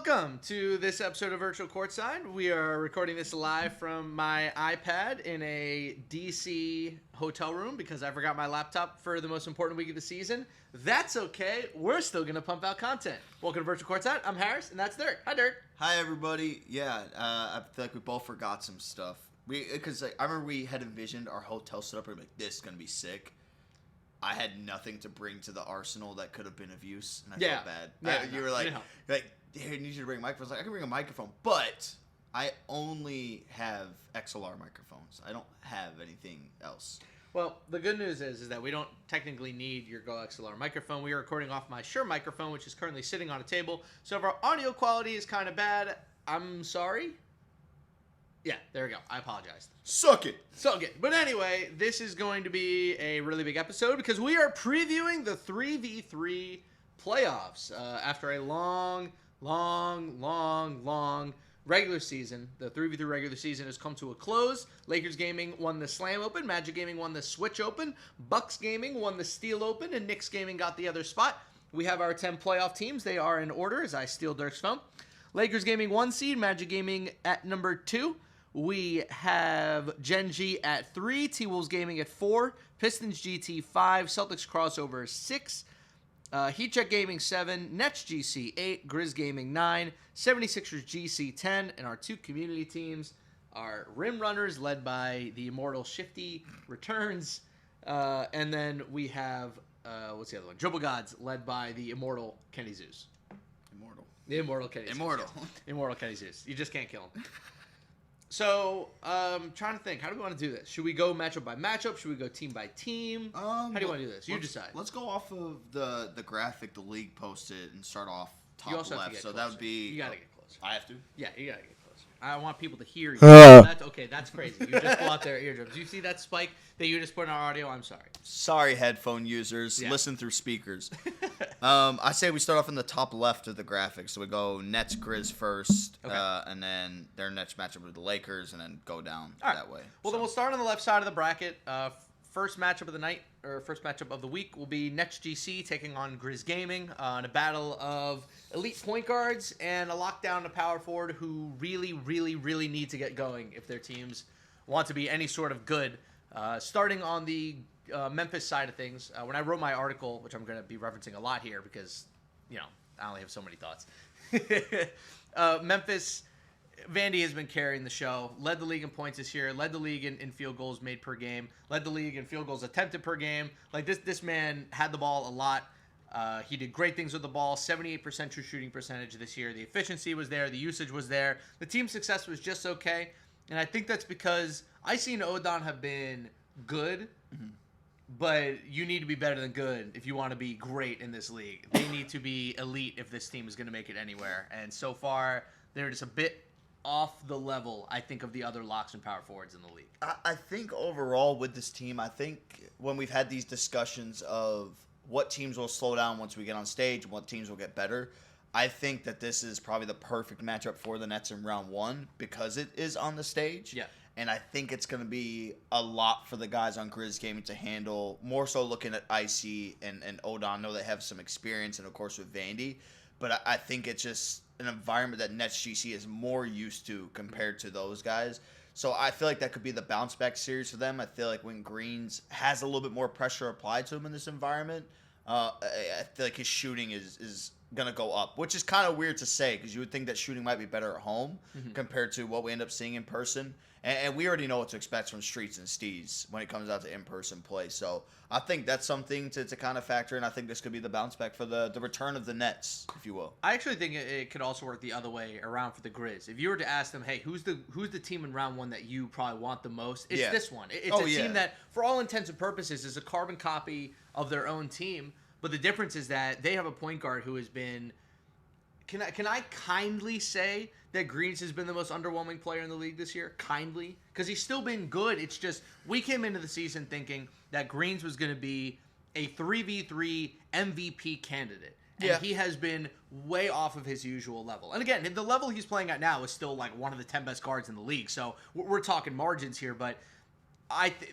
Welcome to this episode of Virtual Courtside. We are recording this live from my iPad in a DC hotel room because I forgot my laptop for the most important week of the season. That's okay. We're still going to pump out content. Welcome to Virtual Courtside. I'm Harris, and that's Dirk. Hi, Dirk. Hi, everybody. Yeah, I feel like we both forgot some stuff. Because I remember we had envisioned our hotel setup. We were like, this is going to be sick. I had nothing to bring to the arsenal that could have been of use, and I felt bad. You were like, here, I need you to bring a microphone. I was like, I can bring a microphone, but I only have XLR microphones. I don't have anything else. Well, the good news is that we don't technically need your Go XLR microphone. We are recording off my Shure microphone, which is currently sitting on a table. So if our audio quality is kind of bad, I'm sorry. Yeah, there we go. I apologize. Suck it. But anyway, this is going to be a really big episode because we are previewing the 3v3 playoffs. After a long regular season, the 3v3 regular season has come to a close. Lakers Gaming won the Slam Open. Magic Gaming won the Switch Open. Bucks Gaming won the Steel Open. And Knicks Gaming got the other spot. We have our 10 playoff teams. They are in order as I steal Dirk's phone. Lakers Gaming 1 seed. Magic Gaming at number 2. We have Gen G at 3, T-Wolves Gaming at 4, Pistons GT 5, Celtics Crossover 6, Heat Check Gaming 7, Nets GC 8, Grizz Gaming 9, 76ers GC 10, and our two community teams are Rim Runners led by the immortal Shifty Returns, and then we have, what's the other one? Dribble Gods led by the immortal Kenny Zeus. The immortal Kenny Zeus. Immortal Kenny Zeus. You just can't kill him. So, trying to think, how do we want to do this? Should we go matchup by matchup? Should we go team by team? How do you want to do this? You decide. Let's go off of the graphic the league posted and start off top you also left. Have to get so closer. That would be. You gotta get closer. I have to. Yeah, you gotta get closer. I want people to hear you. That's crazy. You just pull out their eardrums. Do you see that spike that you just put in our audio? I'm sorry. Sorry, headphone users. Yeah. Listen through speakers. I say we start off in the top left of the graphic. So we go Nets Grizz first, and then their next matchup with the Lakers, and then go down that way. Well, then we'll start on the left side of the bracket. First matchup of the night, or first matchup of the week, will be Nets GC taking on Grizz Gaming in a battle of elite point guards and a lockdown to power forward who really need to get going if their teams want to be any sort of good. Starting on the Memphis side of things, when I wrote my article, which I'm going to be referencing a lot here because, I only have so many thoughts. Memphis, Vandy has been carrying the show, led the league in points this year, led the league in field goals made per game, led the league in field goals attempted per game. Like, this man had the ball a lot. He did great things with the ball, 78% true shooting percentage this year. The efficiency was there. The usage was there. The team success was just okay. And I think that's because Icy and Odon have been good, but you need to be better than good if you want to be great in this league. They need to be elite if this team is going to make it anywhere. And so far, they're just a bit off the level, I think, of the other locks and power forwards in the league. I think overall with this team, I think when we've had these discussions of what teams will slow down once we get on stage and what teams will get better, I think that this is probably the perfect matchup for the Nets in round one because it is on the stage. Yeah. And I think it's going to be a lot for the guys on Grizz Gaming to handle, more so looking at Icy and Odon. I know they have some experience, and of course with Vandy. But I think it's just an environment that Nets GC is more used to compared to those guys. So I feel like that could be the bounce back series for them. I feel like when Greens has a little bit more pressure applied to him in this environment, I feel like his shooting is going to go up, which is kind of weird to say because you would think that shooting might be better at home compared to what we end up seeing in person. And we already know what to expect from Streets and Steez when it comes out to in-person play. So I think that's something to kind of factor in. I think this could be the bounce back for the return of the Nets, if you will. I actually think it could also work the other way around for the Grizz. If you were to ask them, hey, who's the team in round one that you probably want the most? It's this one. It's a team that, for all intents and purposes, is a carbon copy of their own team. But the difference is that they have a point guard who has been... Can I kindly say that Greens has been the most underwhelming player in the league this year? Kindly. Because he's still been good. It's just we came into the season thinking that Greens was going to be a 3v3 MVP candidate. And he has been way off of his usual level. And again, the level he's playing at now is still like one of the 10 best guards in the league. So we're talking margins here. But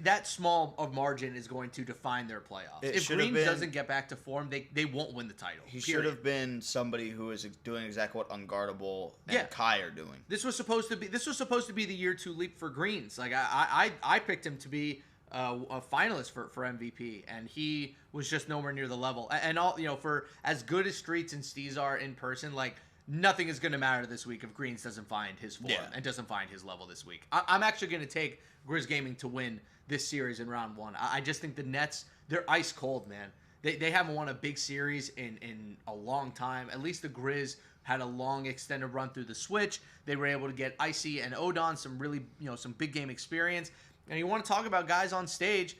That small of margin is going to define their playoffs. If Green doesn't get back to form, they won't win the title. He should have been somebody who is doing exactly what Unguardable and Kai are doing. This was supposed to be the year 2 leap for Greens. Like I picked him to be a finalist for MVP, and he was just nowhere near the level. And all for as good as Streets and Steez are in person, like nothing is going to matter this week if Greens doesn't find his form and doesn't find his level this week. I'm actually going to take Grizz Gaming to win this series in round 1. I just think the Nets, they're ice cold, man. They haven't won a big series in a long time. At least the Grizz had a long extended run through the switch. They were able to get Icy and Odon some really, some big game experience. And you want to talk about guys on stage.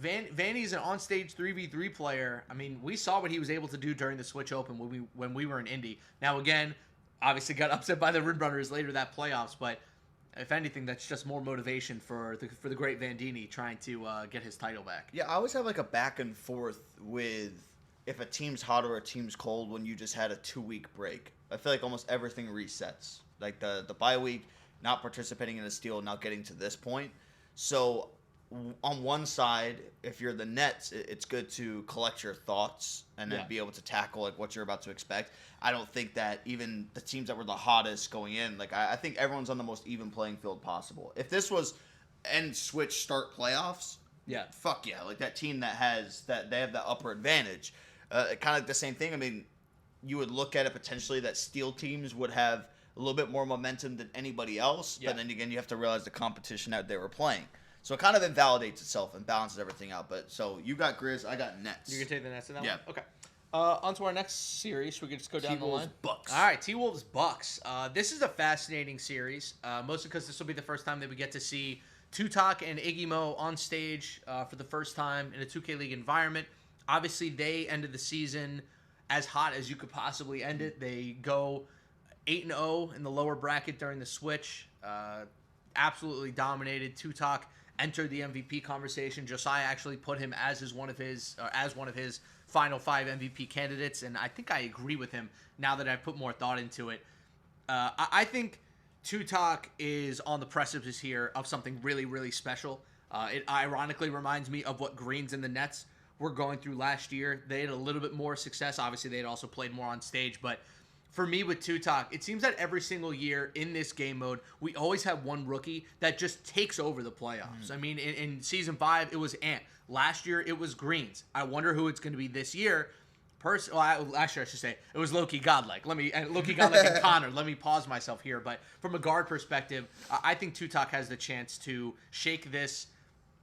Vandy's an on-stage 3v3 player. I mean, we saw what he was able to do during the Switch Open when we were in Indy. Now, again, obviously got upset by the Rimrunners later that playoffs, but if anything, that's just more motivation for the great Vandini trying to get his title back. Yeah, I always have like a back and forth with if a team's hot or a team's cold when you just had a 2-week break. I feel like almost everything resets. Like the bye week, not participating in a steal, now getting to this point. So on one side, if you're the Nets, it's good to collect your thoughts and then be able to tackle like what you're about to expect. I don't think that even the teams that were the hottest going in, like I think everyone's on the most even playing field possible. If this was end switch start playoffs, fuck yeah, like that team that they have the upper advantage. Kind of like the same thing. I mean, you would look at it potentially that Steel teams would have a little bit more momentum than anybody else, but then again, you have to realize the competition that they were playing. So it kind of invalidates itself and balances everything out. But so you got Grizz, I got Nets. You're gonna take the Nets in that one? Okay. On to our next series. Should we just go down the line? Bucks. All right, T-Wolves Bucks. This is a fascinating series, mostly because this will be the first time that we get to see Tutok and Iggy Mo on stage for the first time in a 2K League environment. Obviously, they ended the season as hot as you could possibly end it. They go 8-0 in the lower bracket during the switch. Absolutely dominated. Tutok entered the MVP conversation. Josiah actually put him as one of his final 5 MVP candidates, and I think I agree with him now that I've put more thought into it. I think Tutok is on the precipice here of something really, really special. It ironically reminds me of what Greens and the Nets were going through last year. They had a little bit more success. Obviously, they had also played more on stage, but for me with Tutok, it seems that every single year in this game mode, we always have one rookie that just takes over the playoffs. I mean, in Season 5, it was Ant. Last year, it was Greens. I wonder who it's going to be this year. Last year, I should say, it was Loki Godlike. Loki Godlike and Connor. Let me pause myself here. But from a guard perspective, I think Tutok has the chance to shake this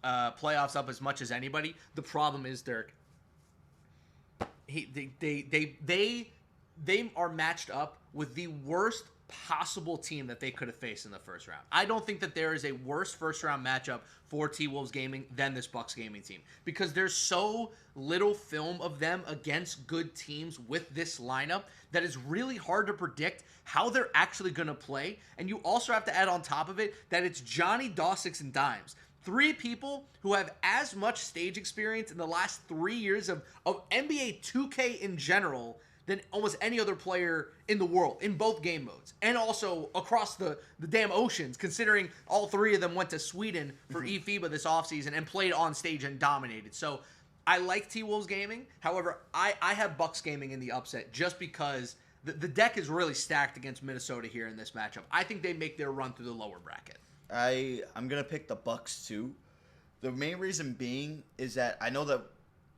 playoffs up as much as anybody. The problem is, Dirk, they are matched up with the worst possible team that they could have faced in the first round. I don't think that there is a worse first round matchup for T-Wolves Gaming than this Bucks Gaming team, because there's so little film of them against good teams with this lineup that it's really hard to predict how they're actually going to play. And you also have to add on top of it that it's Johnny, Dawsix, and Dimes. 3 people who have as much stage experience in the last 3 years of NBA 2K in general than almost any other player in the world, in both game modes, and also across the damn oceans, considering all 3 of them went to Sweden for eFIBA this offseason and played on stage and dominated. So I like T-Wolves Gaming. However, I have Bucks Gaming in the upset just because the deck is really stacked against Minnesota here in this matchup. I think they make their run through the lower bracket. I'm going to pick the Bucks too. The main reason being is that I know that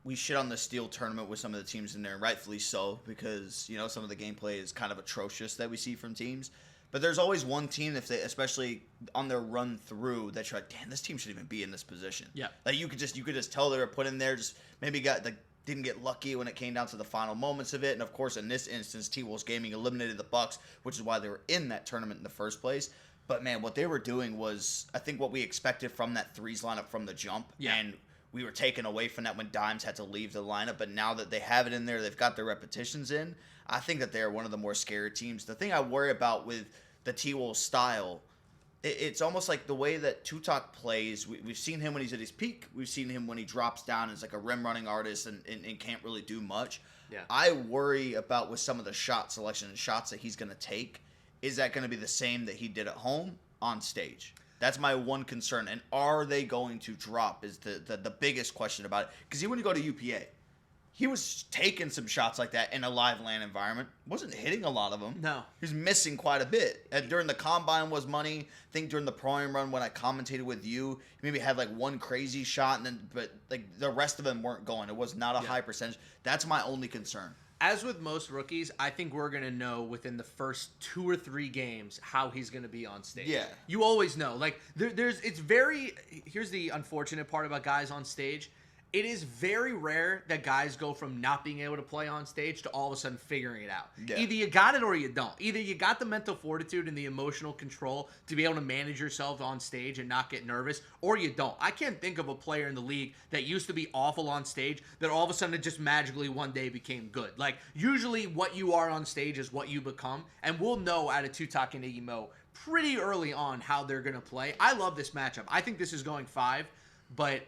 we shit on the Steel tournament with some of the teams in there, and rightfully so, because, some of the gameplay is kind of atrocious that we see from teams. But there's always one team, if they, especially on their run through, that you're like, damn, this team should even be in this position. Yeah. Like you could just tell they were put in there, just maybe didn't get lucky when it came down to the final moments of it. And of course, in this instance, T-Wolves Gaming eliminated the Bucks, which is why they were in that tournament in the first place. But man, what they were doing was, I think, what we expected from that threes lineup from the jump. Yeah. And we were taken away from that when Dimes had to leave the lineup. But now that they have it in there, they've got their repetitions in. I think that they're one of the more scary teams. The thing I worry about with the T-Wolves style, it's almost like the way that Tutok plays. We've seen him when he's at his peak. We've seen him when he drops down as like a rim running artist and can't really do much. Yeah. I worry about with some of the shot selection and shots that he's going to take. Is that going to be the same that he did at home on stage? That's my one concern. And are they going to drop is the biggest question about it. Because when you go to UPA, he was taking some shots like that in a live land environment. Wasn't hitting a lot of them. No. He was missing quite a bit. And during the combine was money. I think during the pro-am run when I commentated with you, he maybe had like one crazy shot, but like the rest of them weren't going. It was not a high percentage. That's my only concern. As with most rookies, I think we're going to know within the first 2 or 3 games how he's going to be on stage. Yeah. You always know. Like, here's the unfortunate part about guys on stage. It is very rare that guys go from not being able to play on stage to all of a sudden figuring it out. Yeah. Either you got it or you don't. Either you got the mental fortitude and the emotional control to be able to manage yourself on stage and not get nervous, or you don't. I can't think of a player in the league that used to be awful on stage that all of a sudden it just magically one day became good. Like, usually what you are on stage is what you become, and we'll know out of Tutak and Iggy Mo pretty early on how they're going to play. I love this matchup. I think this is going 5, but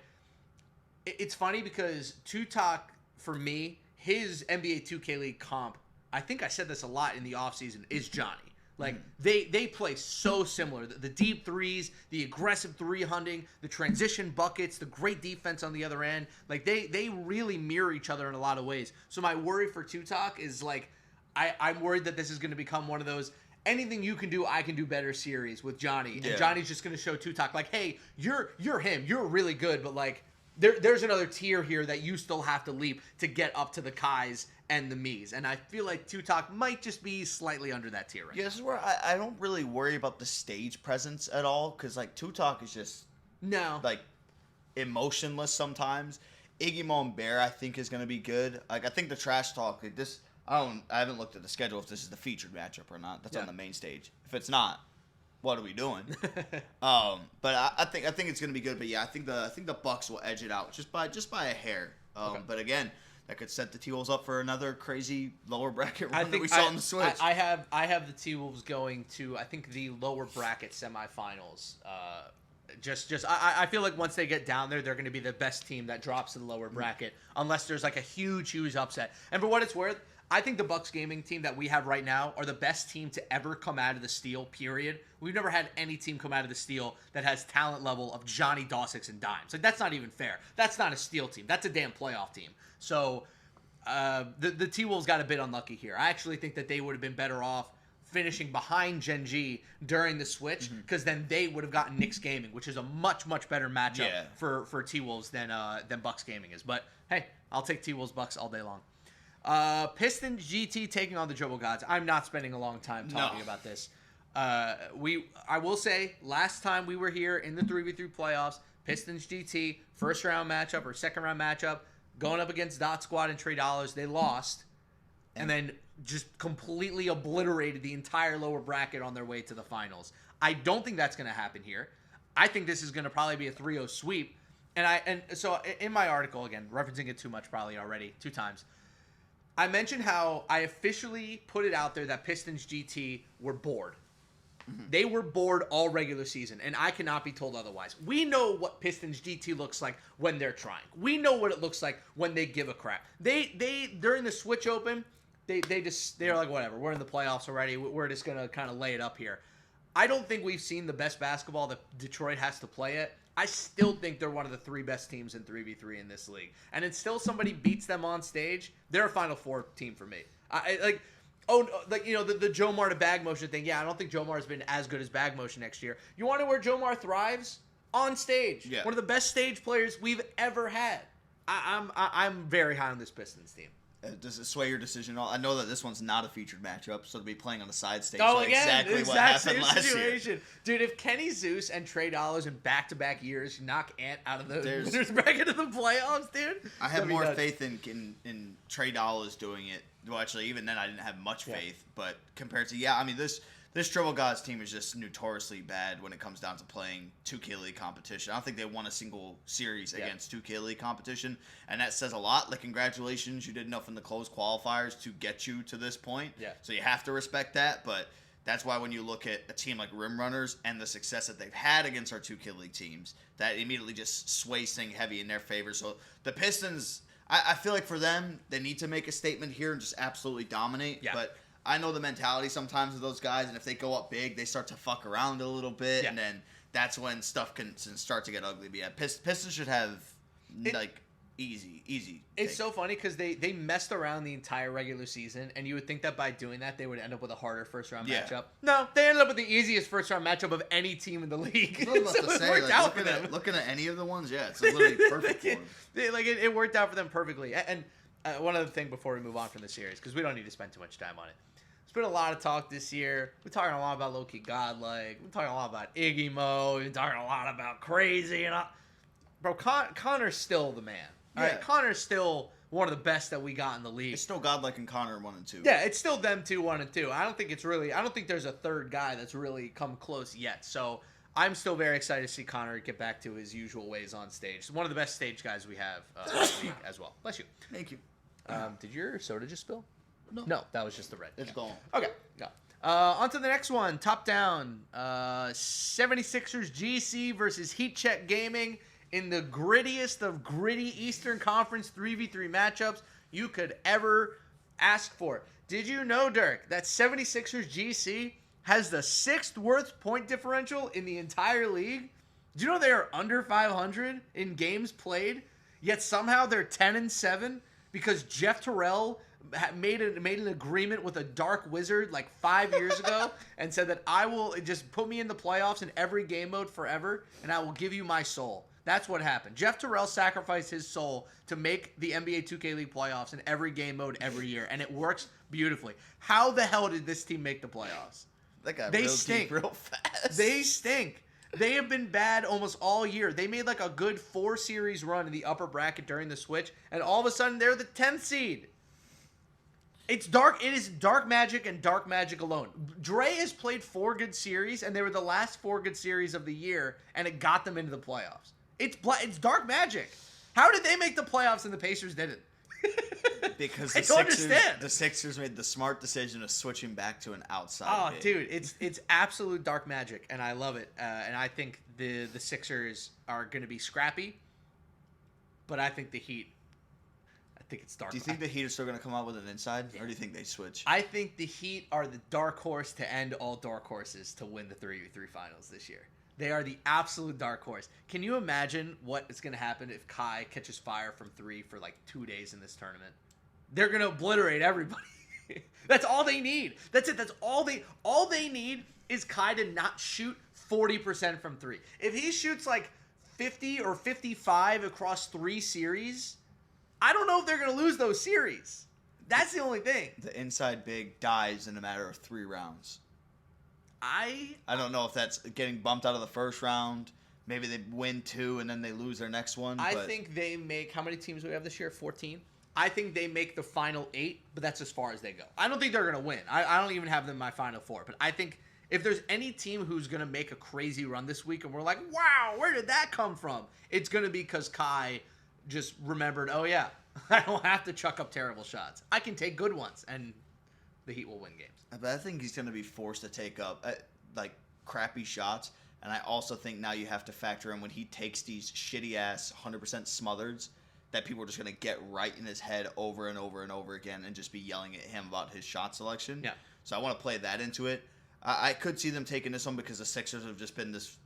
it's funny because Tutak, for me, his NBA 2K League comp, I think I said this a lot in the offseason, is Johnny. Like, they play so similar. The deep threes, the aggressive 3-hunting, the transition buckets, the great defense on the other end. Like, they really mirror each other in a lot of ways. So my worry for Tutak is, like, I'm worried that this is going to become one of those anything you can do, I can do better series with Johnny. And Johnny's just going to show Tutak, like, hey, you're him. You're really good, but, like, There's another tier here that you still have to leap to get up to the Kais and the Mies. And I feel like Tutak might just be slightly under that tier right now. This is where I don't really worry about the stage presence at all. Because, like, Tutak is just, like, emotionless sometimes. Iggy Mo and Bear, I think, is going to be good. Like, I think the trash talk, like, this, I haven't looked at the schedule if this is the featured matchup or not. That's on the main stage. If it's not, what are we doing? But I think it's gonna be good. But yeah, I think the Bucks will edge it out just by a hair. But again, that could set the T-Wolves up for another crazy lower bracket run that we saw in the Switch. I have the T-Wolves going to, I think, the lower bracket semifinals. I feel like once they get down there, they're going to be the best team that drops in the lower bracket, unless there's like a huge upset. And for what it's worth, I think the Bucks gaming team that we have right now are the best team to ever come out of the Steel, period. We've never had any team come out of the Steel that has talent level of Johnny Dawsix and Dimes. Like, that's not even fair. That's not a Steel team. That's a damn playoff team. So the T-Wolves got a bit unlucky here. I actually think that they would have been better off finishing behind Gen G during the switch, because then they would have gotten Knicks Gaming, which is a much, much better matchup for T-Wolves than Bucks Gaming is. But, hey, I'll take T-Wolves Bucks all day long. Pistons GT taking on the Dribble Gods. I'm not spending a long time talking about this. I will say, last time we were here in the 3v3 playoffs, Pistons GT, first round matchup or second round matchup, going up against Dot Squad and Trey Dollars, they lost, and then just completely obliterated the entire lower bracket on their way to the finals. I don't think that's going to happen here. I think this is going to probably be a 3-0 sweep. And so in my article, again, referencing it too much probably already, 2 times, I mentioned how I officially put it out there that Pistons GT were bored. They were bored all regular season, and I cannot be told otherwise. We know what Pistons GT looks like when they're trying. We know what it looks like when they give a crap. They during the Switch Open, they're like, whatever, we're in the playoffs already. We're just gonna kind of lay it up here. I don't think we've seen the best basketball that Detroit has to play it. I still think they're one of the 3 best teams in 3v3 in this league. And until somebody beats them on stage, they're a Final Four team for me. The Jomar to bag motion thing. Yeah, I don't think Jomar has been as good as bag motion next year. You want to know where Jomar thrives? On stage. Yeah. One of the best stage players we've ever had. I'm very high on this Pistons team. Does it sway your decision at all? I know that this one's not a featured matchup, so to be playing on the side stage. Oh, like again, exactly what happened last situation. year. Dude, if Kenny Zeus and Trey Dollars in back-to-back years knock Ant out of the winners bracket of the playoffs, dude. I have more faith in Trey Dollars doing it. Well, actually, even then I didn't have much faith. But compared to, this Dribble Gods team is just notoriously bad when it comes down to playing 2K League competition. I don't think they won a single series against 2K League competition, and that says a lot. Like, congratulations, you did enough in the closed qualifiers to get you to this point. Yeah. So you have to respect that, but that's why when you look at a team like Rim Runners and the success that they've had against our 2K League teams, that immediately just sways things heavy in their favor. So the Pistons, I feel like for them, they need to make a statement here and just absolutely dominate. Yeah. But I know the mentality sometimes of those guys, and if they go up big, they start to fuck around a little bit, and then that's when stuff can start to get ugly. But yeah, Pistons should have easy. It's so funny because they messed around the entire regular season, and you would think that by doing that they would end up with a harder first round matchup. No, they ended up with the easiest first round matchup of any team in the league. I was about to say, looking at any of the ones, yeah, it's literally perfect for them. It worked out for them perfectly. And one other thing before we move on from the series, because we don't need to spend too much time on it. There's been a lot of talk this year. We're talking a lot about Low-Key Godlike. We're talking a lot about Iggy Mo. We're talking a lot about Crazy. Bro, Connor's still the man. All right, Connor's still one of the best that we got in the league. It's still Godlike and Connor 1 and 2. Yeah, it's still them 2, 1 and 2. I don't think there's a third guy that's really come close yet. So I'm still very excited to see Connor get back to his usual ways on stage. One of the best stage guys we have in the league as well. Bless you. Thank you. Did your soda just spill? No, that was just the red. It's gone. Okay, go. On to the next one. Top down. 76ers GC versus Heat Check Gaming in the grittiest of gritty Eastern Conference 3v3 matchups you could ever ask for. Did you know, Dirk, that 76ers GC has the 6th worst point differential in the entire league? Do you know they are under 500 in games played, yet somehow they're 10-7 because Jeff Terrell made an agreement with a dark wizard like 5 years ago and said that I will just put me in the playoffs in every game mode forever and I will give you my soul. That's what happened. Jeff Terrell sacrificed his soul to make the NBA 2K League playoffs in every game mode every year, and it works beautifully. How the hell did this team make the playoffs? They stink real fast. They stink. They have been bad almost all year. They made like a good 4-series run in the upper bracket during the switch, and all of a sudden they're the 10th seed. It's dark. It is Dark Magic and Dark Magic alone. Dre has played 4 good series, and they were the last 4 good series of the year, and it got them into the playoffs. It's Dark Magic. How did they make the playoffs and the Pacers didn't? Because the Sixers made the smart decision of switching back to an outside big. Dude, it's absolute Dark Magic, and I love it. And I think the Sixers are going to be scrappy, but I think the Heat. I think it's dark. Do you think the Heat are still going to come out with an inside, or do you think they switch? I think the Heat are the dark horse to end all dark horses to win the 3v3 finals this year. They are the absolute dark horse. Can you imagine what is going to happen if Kai catches fire from 3 for like 2 days in this tournament? They're going to obliterate everybody. That's all they need. That's it. That's all they need is Kai to not shoot 40% from 3. If he shoots like 50 or 55 across 3 series, I don't know if they're going to lose those series. That's the only thing. The inside big dies in a matter of 3 rounds. I don't know if that's getting bumped out of the first round. Maybe they win 2 and then they lose their next one. I think they make... How many teams do we have this year? 14? I think they make the final 8, but that's as far as they go. I don't think they're going to win. I don't even have them in my final 4. But I think if there's any team who's going to make a crazy run this week and we're like, wow, where did that come from? It's going to be because Kai just remembered, oh yeah, I don't have to chuck up terrible shots. I can take good ones, and the Heat will win games. But I think he's going to be forced to take up like crappy shots. And I also think now you have to factor in when he takes these shitty-ass 100% smothers that people are just going to get right in his head over and over and over again and just be yelling at him about his shot selection. Yeah. So I want to play that into it. I could see them taking this one because the Sixers have just been this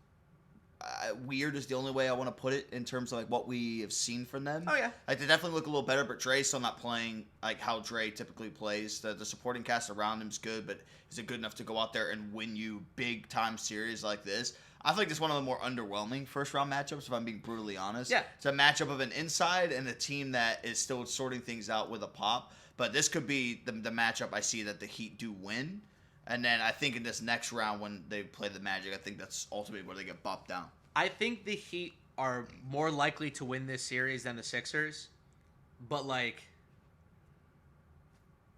weird is the only way I want to put it in terms of like what we have seen from them. Oh, yeah. Like they definitely look a little better, but Dre's still not playing like how Dre typically plays. The supporting cast around him's good, but is it good enough to go out there and win you big time series like this? I think it's one of the more underwhelming first round matchups, if I'm being brutally honest. Yeah. It's a matchup of an inside and a team that is still sorting things out with a pop. But this could be the matchup I see that the Heat do win. And then I think in this next round when they play the Magic, I think that's ultimately where they get bopped down. I think the Heat are more likely to win this series than the Sixers. But, like,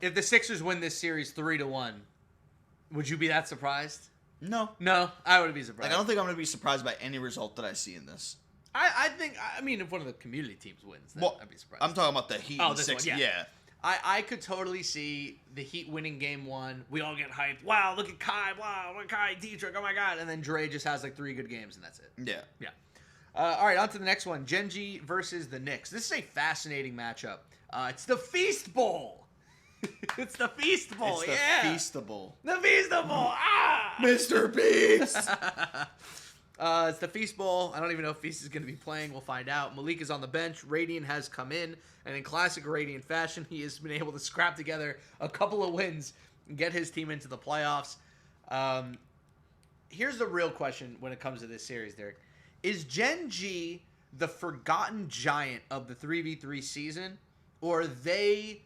if the Sixers win this series 3-1, would you be that surprised? No. No, I wouldn't be surprised. Like, I don't think I'm going to be surprised by any result that I see in this. I mean, if one of the community teams wins, then I'd be surprised. I'm talking about the Heat and the Sixers. One, yeah. I could totally see the Heat winning game 1. We all get hyped. Wow, look at Kai. Wow, look at Kai, Dietrich. Oh, my God. And then Dre just has like 3 good games, and that's it. Yeah. Yeah. All right, on to the next one. Genji versus the Knicks. This is a fascinating matchup. It's the Feast Bowl. It's the Feast Bowl, It's the Feastable. The Feastable. Ah! Mr. Beast! It's the Feast Bowl. I don't even know if Feast is going to be playing. We'll find out. Malik is on the bench. Radiant has come in. And in classic Radiant fashion, he has been able to scrap together a couple of wins and get his team into the playoffs. Here's the real question when it comes to this series, Derek. Is Gen G the forgotten giant of the 3v3 season? Or are they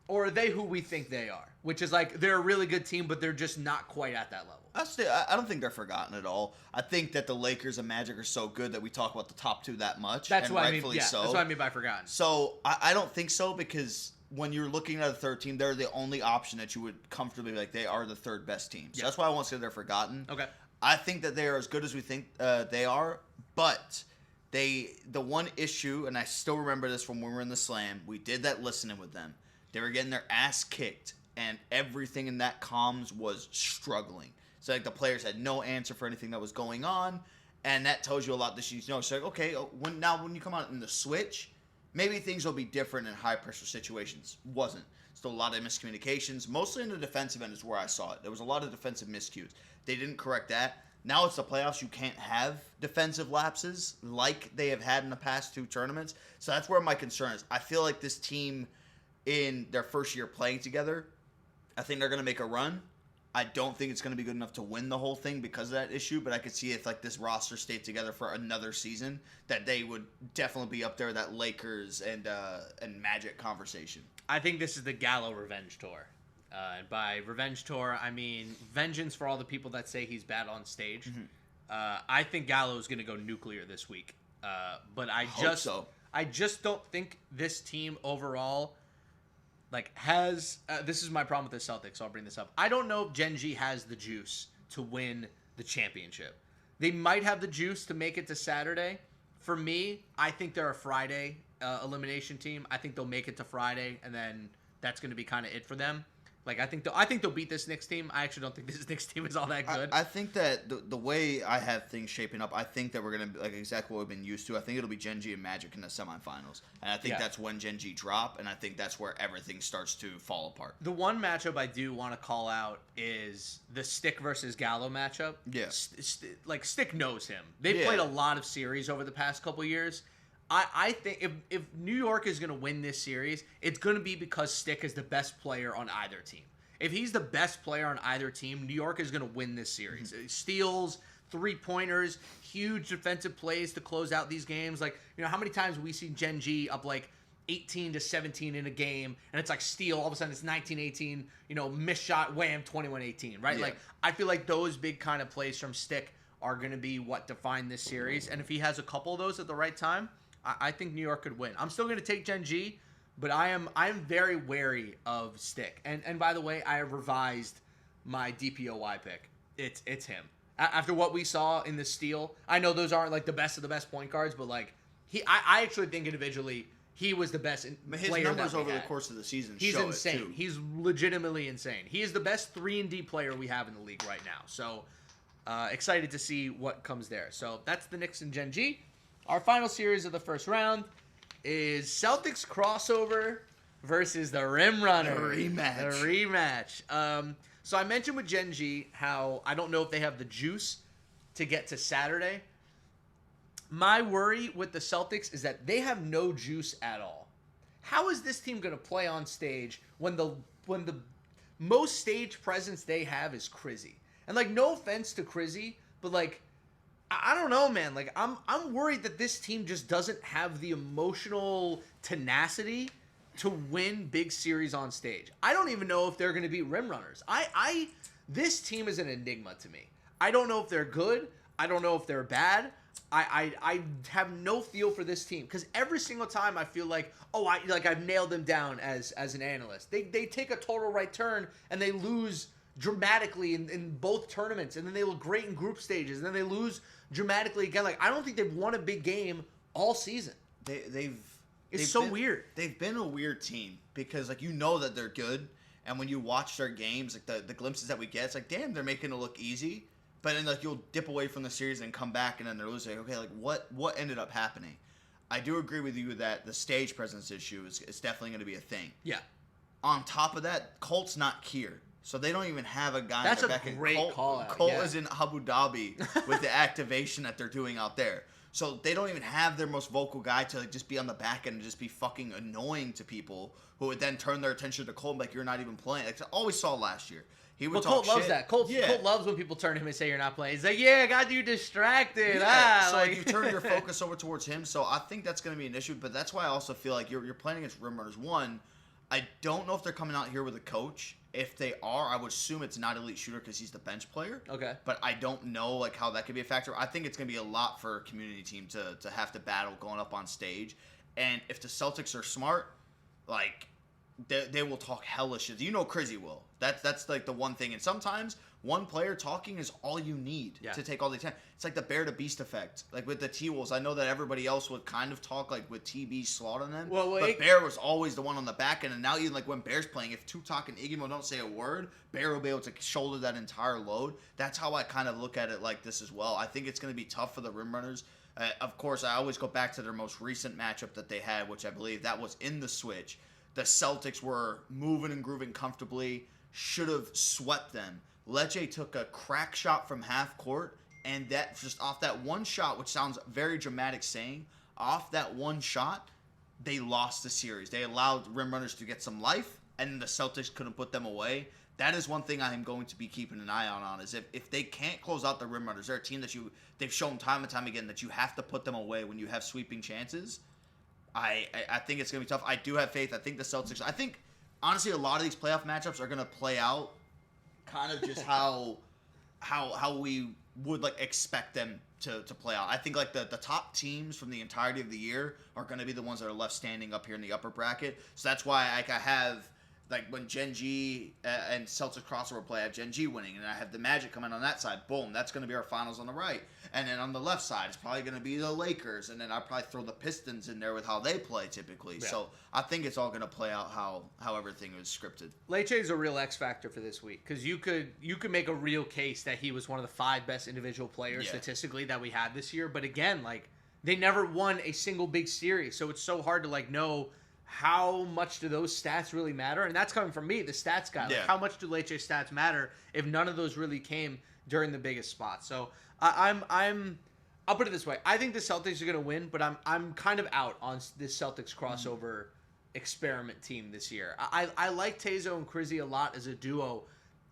who we think they are? Which is like, they're a really good team, but they're just not quite at that level. I don't think they're forgotten at all. I think that the Lakers and Magic are so good that we talk about the top two that much. That's and what rightfully I mean. Yeah, so. that's what I mean by forgotten. So I don't think so, because when you're looking at a third team, they're the only option that you would comfortably be like, they are the third best team. So that's why I won't say they're forgotten. Okay. I think that they are as good as we think they are, but the one issue, and I still remember this from when we were in the Slam, we did that listening with them. They were getting their ass kicked, and everything in that comms was struggling. So like the players had no answer for anything that was going on, and that tells you a lot. That you know, so like, okay, when you come out in the switch, maybe things will be different in high pressure situations. Wasn't. Still a lot of miscommunications, mostly in the defensive end is where I saw it. There was a lot of defensive miscues. They didn't correct that. Now it's the playoffs. You can't have defensive lapses like they have had in the past two tournaments. So that's where my concern is. I feel like this team, in their first year playing together, I think they're going to make a run. I don't think it's going to be good enough to win the whole thing because of that issue, but I could see if like this roster stayed together for another season, that they would definitely be up there, that Lakers and Magic conversation. I think this is the Gallo revenge tour. And by revenge tour, I mean vengeance for all the people that say he's bad on stage. Mm-hmm. I think Gallo is going to go nuclear this week. But I just don't think this team overall has this is my problem with the Celtics, so I'll bring this up. I don't know if Gen G has the juice to win the championship. They might have the juice to make it to Saturday. For me, I think they're a Friday elimination team. I think they'll make it to Friday, and then that's going to be kind of it for them. I think they'll beat this Knicks team. I actually don't think this Knicks team is all that good. I think that the way I have things shaping up, I think that we're going to be exactly what we've been used to. I think it'll be Gen G and Magic in the semifinals. And I think that's when Gen G drop, and I think that's where everything starts to fall apart. The one matchup I do want to call out is the Stick versus Gallo matchup. Yeah. Stick knows him. They've played a lot of series over the past couple years. I think if New York is going to win this series, it's going to be because Stick is the best player on either team. If he's the best player on either team, New York is going to win this series. Mm-hmm. Steals, three-pointers, huge defensive plays to close out these games. How many times we see Gen G up 18-17 in a game, and it's steal, all of a sudden it's 19-18, missed shot, wham, 21-18, right? Yeah. I feel like those big kind of plays from Stick are going to be what define this series. And if he has a couple of those at the right time, I think New York could win. I'm still going to take Gen G, but I'm very wary of Stick. And by the way, I have revised my DPOY pick. It's him. After what we saw in the steal, I know those aren't the best of the best point guards, but I actually think individually he was the best his player. His numbers over the course of the season he's show insane. It too. He's legitimately insane. He is the best 3-and-D player we have in the league right now. So excited to see what comes there. So that's the Knicks and Gen G. Our final series of the first round is Celtics crossover versus the Rim Runner. The rematch. So I mentioned with Gen G how I don't know if they have the juice to get to Saturday. My worry with the Celtics is that they have no juice at all. How is this team going to play on stage when the most stage presence they have is Krizzy? And no offense to Krizzy, but I don't know, man. I'm worried that this team just doesn't have the emotional tenacity to win big series on stage. I don't even know if they're going to be rim runners. This team is an enigma to me. I don't know if they're good. I don't know if they're bad. I have no feel for this team because every single time I feel I've nailed them down as an analyst. They take a total right turn and they lose dramatically in both tournaments, and then they look great in group stages, and then they lose dramatically again. I don't think they've won a big game all season. It's so weird. They've been a weird team because that they're good, and when you watch their games, the glimpses that we get, it's damn, they're making it look easy. But then you'll dip away from the series and come back, and then they're losing. Okay, what ended up happening? I do agree with you that the stage presence issue is definitely going to be a thing. Yeah. On top of that, Colt's not here. So they don't even have a guy That's in their a back end. great call-out, Colt yeah. is in Abu Dhabi with the activation that they're doing out there. So they don't even have their most vocal guy to just be on the back end and just be fucking annoying to people who would then turn their attention to Colt like you're not even playing. Like I always saw last year. He would talk Colt loves shit. that. Colt loves when people turn to him and say you're not playing. He's like, yeah, I got you distracted. Yeah, so like you turn your focus over towards him. So I think that's going to be an issue. But that's why I also feel like you're playing against rim runners. One, I don't know if they're coming out here with a coach. If they are, I would assume it's not elite shooter because he's the bench player. Okay. But I don't know like how that could be a factor. I think it's going to be a lot for a community team to have to battle going up on stage. And if the Celtics are smart, like they will talk hella shit. You know Crizzy will. That's like the one thing. And sometimes one player talking is all you need to take all the time. It's like the bear to beast effect. Like with the T-Wolves, I know that everybody else would kind of talk like with TB slaughtering them. But Bear was always the one on the back end. And now even like when Bear's playing, if Tutok and Iggy don't say a word, Bear will be able to shoulder that entire load. That's how I kind of look at it like this as well. I think it's going to be tough for the rim runners. Of course, I always go back to their most recent matchup that they had, which I believe that was in the switch. The Celtics were moving and grooving comfortably, should have swept them. Lecce took a crack shot from half court, and that just off that one shot, which sounds very dramatic saying, off that one shot, they lost the series. They allowed rim runners to get some life, and the Celtics couldn't put them away. That is one thing I am going to be keeping an eye on is if they can't close out the rim runners, they're a team that they've shown time and time again that you have to put them away when you have sweeping chances. I think it's going to be tough. I do have faith. I think the Celtics, honestly, a lot of these playoff matchups are going to play out kind of just how we would like expect them to play out. I think like the top teams from the entirety of the year are going to be the ones that are left standing up here in the upper bracket. So that's why I have like when Gen G and Celtics crossover play, I have Gen G winning, and I have the Magic coming on that side. Boom, that's going to be our finals on the right. And then on the left side, it's probably going to be the Lakers, and then I'll probably throw the Pistons in there with how they play typically. Yeah. So I think it's all going to play out how everything is scripted. Lecce is a real X factor for this week because you could make a real case that he was one of the 5 best individual players statistically that we had this year. But again, like they never won a single big series, so it's so hard to like know how much do those stats really matter? And that's coming from me, the stats guy. Like, how much do Lecce stats matter if none of those really came during the biggest spots? So I'll put it this way. I think the Celtics are going to win, but I'm kind of out on this Celtics crossover experiment team this year. I like Tezo and Crizzy a lot as a duo.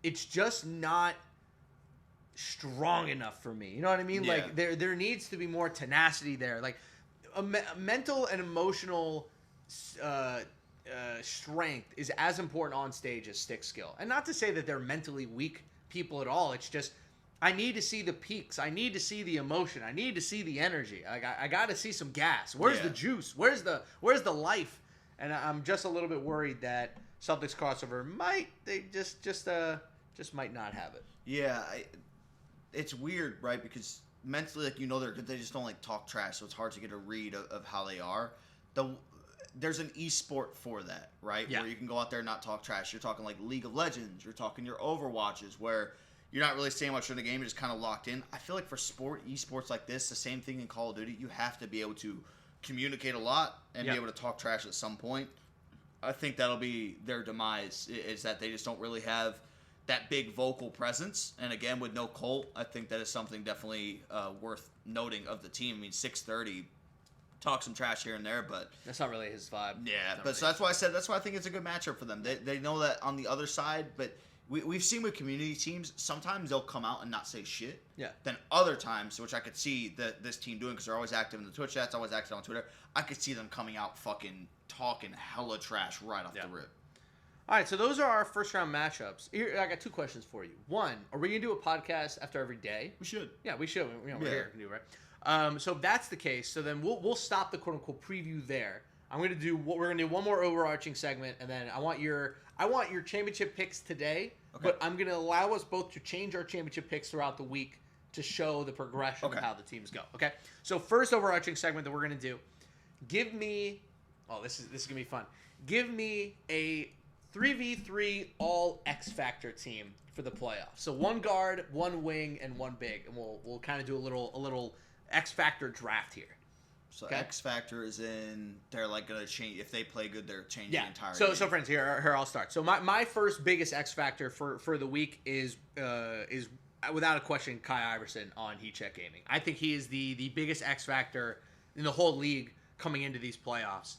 It's just not strong enough for me. You know what I mean? Yeah. Like there needs to be more tenacity there. Like a mental and emotional strength is as important on stage as stick skill. And not to say that they're mentally weak people at all. It's just I need to see the peaks. I need to see the emotion. I need to see the energy. I got to see some gas. Where's the juice? Where's the life? And I'm just a little bit worried that Celtics crossover might not have it. Yeah, it's weird, right? Because mentally, like they just don't like talk trash, so it's hard to get a read of how they are. There's an esport for that, right? Yeah. Where you can go out there and not talk trash. You're talking like League of Legends. You're talking your Overwatches, where you're not really saying much in the game. You're just kind of locked in. I feel like for esports like this, the same thing in Call of Duty. You have to be able to communicate a lot and be able to talk trash at some point. I think that'll be their demise, is that they just don't really have that big vocal presence. And again, with no Colt, I think that is something definitely worth noting of the team. I mean, 630. Talk some trash here and there, but that's not really his vibe. Yeah, but so that's why I think it's a good matchup for them. They know that on the other side, but we've seen with community teams, sometimes they'll come out and not say shit. Yeah. Then other times, which I could see this team doing because they're always active in the Twitch chats, always active on Twitter, I could see them coming out fucking talking hella trash right off the rip. All right, so those are our first round matchups. Here, I got 2 questions for you. One, are we gonna do a podcast after every day? We should. Yeah, we should. We're here to do right. So if that's the case, so then we'll stop the quote unquote preview there. We're gonna do one more overarching segment, and then I want your championship picks today. Okay. But I'm gonna allow us both to change our championship picks throughout the week to show the progression of how the teams go. Okay. So first overarching segment that we're gonna do, give me. Oh, this is gonna be fun. Give me a 3v3 all X Factor team for the playoffs. So 1 guard, 1 wing, and 1 big, and we'll kind of do a little X Factor draft here. So Okay. X factor is in. They're like gonna change if they play good. They're changing the entire. So game. friends, here I'll start. So my first biggest X factor for the week is without a question Kai Iverson on Heat Check Gaming. I think he is the biggest X factor in the whole league coming into these playoffs.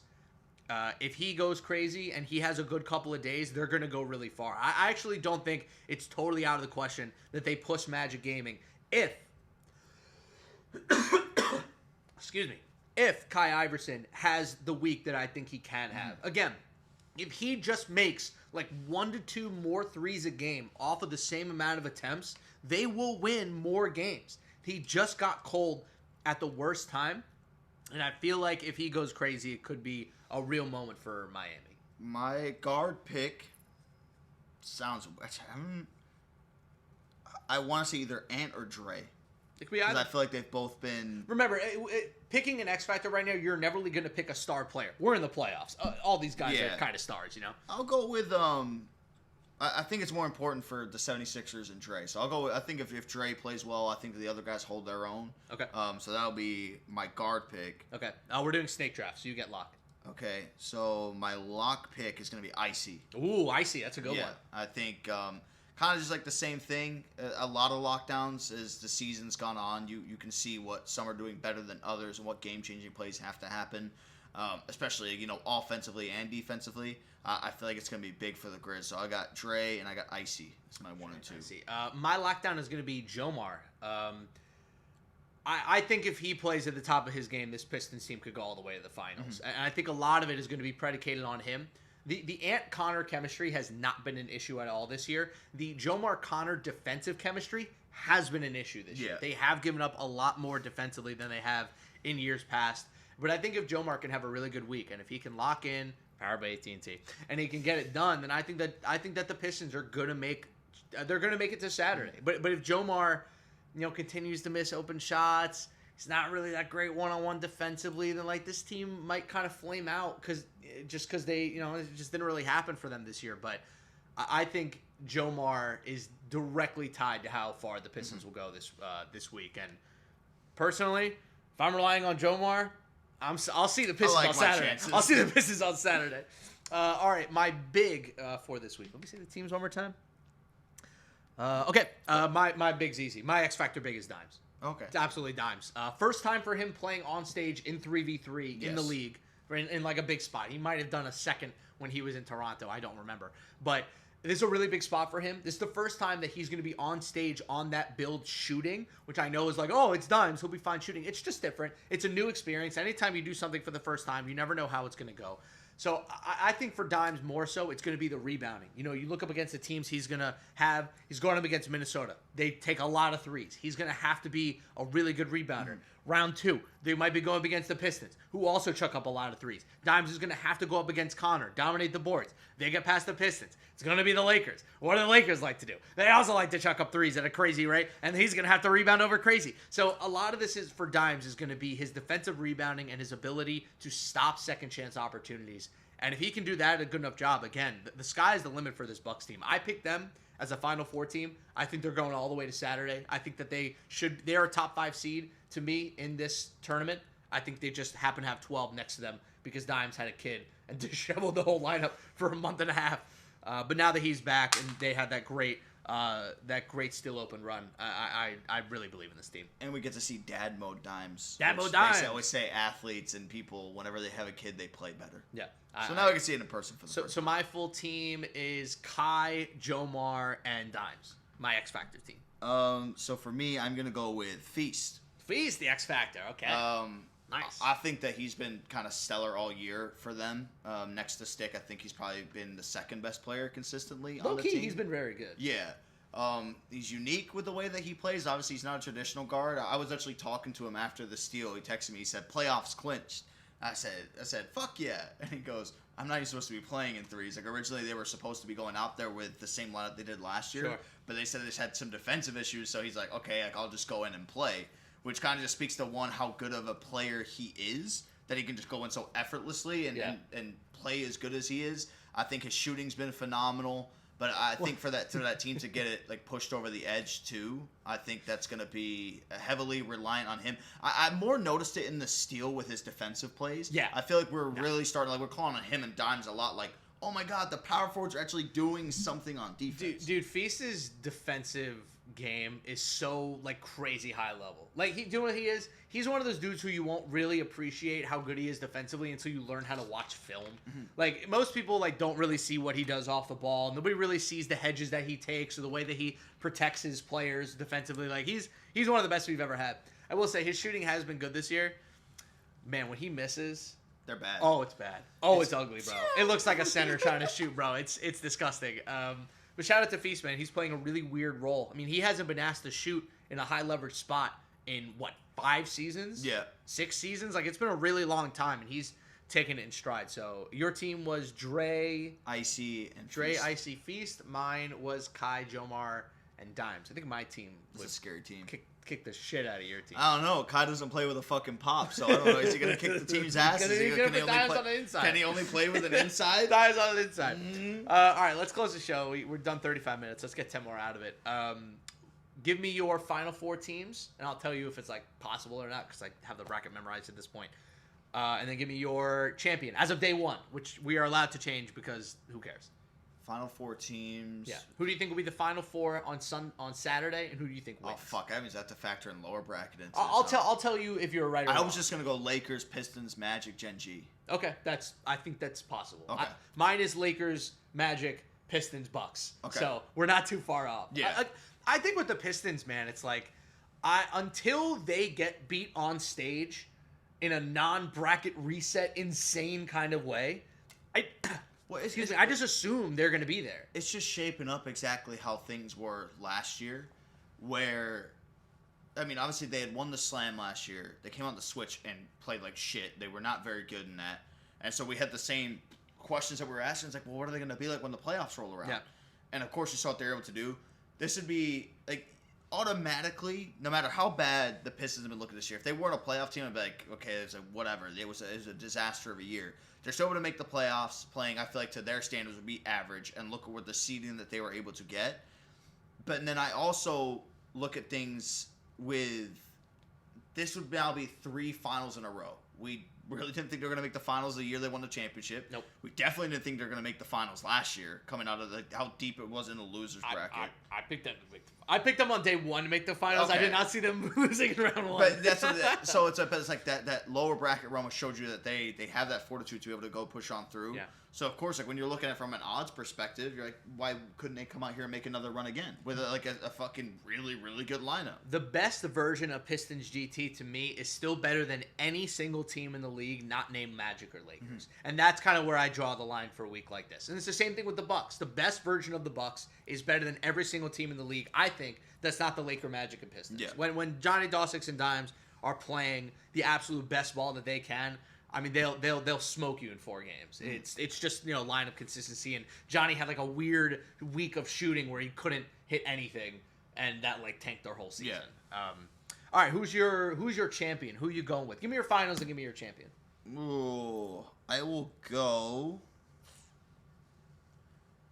If he goes crazy and he has a good couple of days, they're going to go really far. I actually don't think it's totally out of the question that they push Magic Gaming if excuse me, if Kai Iverson has the week that I think he can have. Again, if he just makes like 1 to 2 more threes a game off of the same amount of attempts, they will win more games. He just got cold at the worst time, and I feel like if he goes crazy, it could be a real moment for Miami. My guard pick sounds. I want to say either Ant or Dre. It could be Because either. I feel like they've both been. Remember, picking an X Factor right now, you're never really going to pick a star player. We're in the playoffs. All these guys are kind of stars, you know? I'll go with. I think it's more important for the 76ers and Dre. So I'll go with. I think if Dre plays well, I think the other guys hold their own. Okay. So that'll be my guard pick. Okay. We're doing snake draft, so you get lock. Okay. So my lock pick is going to be Icy. Ooh, Icy. That's a good one. I think kind of just like the same thing. A lot of lockdowns as the season's gone on. You can see what some are doing better than others and what game-changing plays have to happen, especially offensively and defensively. I feel like it's going to be big for the Grizz. So I got Dre and I got Icy. That's my 1 and 2. Icy. My lockdown is going to be Jomar. I think if he plays at the top of his game, this Pistons team could go all the way to the finals. And I think a lot of it is going to be predicated on him. The Ant-Connor chemistry has not been an issue at all this year. The Jomar-Connor defensive chemistry has been an issue this year. They have given up a lot more defensively than they have in years past. But I think if Jomar can have a really good week, and if he can lock in, powered by AT&T, and he can get it done, then I think that the Pistons are going to make it to Saturday. But if Jomar, continues to miss open shots, he's not really that great one-on-one defensively, then like this team might kind of flame out because they, it just didn't really happen for them this year. But I think Jomar is directly tied to how far the Pistons will go this week. And personally, if I'm relying on Jomar, I'll see the Pistons on Saturday. Chances. I'll see the Pistons on Saturday. All right, my big for this week. Let me see the teams one more time. Okay, my big's easy. My X Factor big is Dimes. Okay. It's absolutely Dimes. First time for him playing on stage in 3v3 in the league, in like a big spot. He might have done a second when he was in Toronto. I don't remember. But this is a really big spot for him. This is the first time that he's going to be on stage on that build shooting, which I know is like, oh, it's Dimes. He'll be fine shooting. It's just different. It's a new experience. Anytime you do something for the first time, you never know how it's going to go. So I think for Dimes more so, it's going to be the rebounding. You look up against the teams he's going to have. He's going up against Minnesota. They take a lot of threes. He's going to have to be a really good rebounder. Round 2, they might be going up against the Pistons, who also chuck up a lot of threes. Dimes is going to have to go up against Connor, dominate the boards. They get past the Pistons. It's going to be the Lakers. What do the Lakers like to do? They also like to chuck up threes at a crazy rate, and he's going to have to rebound over crazy. So a lot of this is for Dimes is going to be his defensive rebounding and his ability to stop second chance opportunities. And if he can do that a good enough job, again, the sky's the limit for this Bucks team. I picked them as a Final Four team. I think they're going all the way to Saturday. I think that they're a top 5 seed to me in this tournament. I think they just happen to have 12 next to them because Dimes had a kid and disheveled the whole lineup for a month and a half. But now that he's back and they had that great still open run, I really believe in this team. And we get to see dad mode Dimes. Dad mode Dimes. They always say athletes and people, whenever they have a kid, they play better. Yeah. So now we can see it in person for the first So my full team is Kai, Jomar, and Dimes. My X Factor team. So for me, I'm gonna go with Feast. Feast, the X Factor. Okay. Nice. I think that he's been kind of stellar all year for them. Next to Stick, I think he's probably been the second best player consistently on the team. He's been very good. Yeah. He's unique with the way that he plays. Obviously, he's not a traditional guard. I was actually talking to him after the steal. He texted me. He said, "Playoffs clinched." I said, "Fuck yeah!" And he goes, "I'm not even supposed to be playing in threes. Like originally, they were supposed to be going out there with the same lineup they did last year, but they said they just had some defensive issues. So he's like, okay, I'll just go in and play." Which kind of just speaks to how good of a player he is, that he can just go in so effortlessly and play as good as he is. I think his shooting's been phenomenal. But I think for that team to get it like pushed over the edge too, I think that's going to be heavily reliant on him. I more noticed it in the steal with his defensive plays. Yeah. I feel like we're really starting, like we're calling on him and Dimes a lot. Like, oh my God, the power forwards are actually doing something on defense. Dude, Feast's defensive game is so like crazy high level. Like he doing what he is. He's one of those dudes who you won't really appreciate how good he is defensively until you learn how to watch film. Mm-hmm. Like most people like don't really see what he does off the ball. Nobody really sees the hedges that he takes or the way that he protects his players defensively. Like he's one of the best we've ever had. I will say his shooting has been good this year. Man, when he misses, they're bad. Oh, it's bad. Oh, it's ugly, bro. It looks like a center trying to shoot, bro. It's disgusting. But shout out to Feast, man. He's playing a really weird role. I mean, he hasn't been asked to shoot in a high leverage spot in, 5 seasons? Yeah. 6 seasons? Like, it's been a really long time, and he's taking it in stride. So, your team was Dre, Icy, and Dre, Feast. Icy, Feast. Mine was Kai, Jomar, and Dimes. I think my team was a scary team. Kick the shit out of your team. I don't know. Kai doesn't play with a fucking pop, so I don't know. Is he gonna kick the team's ass? Can he only play with an inside? Dimes on the inside. Mm-hmm. All right, let's close the show. We're done 35 minutes. Let's get 10 more out of it. Give me your final 4 teams, and I'll tell you if it's like possible or not because I have the bracket memorized at this point. And then give me your champion as of day 1, which we are allowed to change because who cares? Final 4 teams. Yeah. Who do you think will be the final 4 on Saturday, and who do you think wins? Oh fuck! That means I have to factor in lower bracket into. I'll tell you if you're right or wrong. I was just gonna go Lakers, Pistons, Magic, Gen G. Okay, I think that's possible. Okay. Mine is Lakers, Magic, Pistons, Bucks. Okay. So we're not too far off. Yeah. I think with the Pistons, man, it's like until they get beat on stage in a non-bracket reset insane kind of way, I just assume they're going to be there. It's just shaping up exactly how things were last year, where, I mean, obviously they had won the Slam last year. They came on the Switch and played like shit. They were not very good in that. And so we had the same questions that we were asking. It's like, well, what are they going to be like when the playoffs roll around? Yeah. And of course, you saw what they were able to do. This would be, like, automatically, no matter how bad the Pistons have been looking this year, if they weren't a playoff team, I'd be like, okay, it's like, whatever. It was a disaster of a year. They're still able to make the playoffs, playing, I feel like, to their standards would be average, and look at what the seeding that they were able to get. But then I also look at things with, this would now be 3 finals in a row. We really didn't think they were going to make the finals the year they won the championship. Nope. We definitely didn't think they were going to make the finals last year, coming out of how deep it was in the losers bracket. I picked them to make I picked them on day 1 to make the finals. Okay. I did not see them losing in round 1. But that's so it's like that lower bracket run showed you that they have that fortitude to be able to go push on through. Yeah. So of course, like when you're looking at it from an odds perspective, you're like, why couldn't they come out here and make another run again with a fucking really, really good lineup? The best version of Pistons GT to me is still better than any single team in the league not named Magic or Lakers. Mm-hmm. And that's kind of where I draw the line for a week like this. And it's the same thing with the Bucks. The best version of the Bucks is better than every single team in the league, I think. That's not the Laker, Magic, and Pistons. Yeah. When Johnny Dawsix and Dimes are playing the absolute best ball that they can, I mean they'll smoke you in 4 games. It's just line of consistency. And Johnny had like a weird week of shooting where he couldn't hit anything, and that like tanked their whole season. Yeah. All right, who's your champion? Who are you going with? Give me your finals and give me your champion. Ooh, I will go.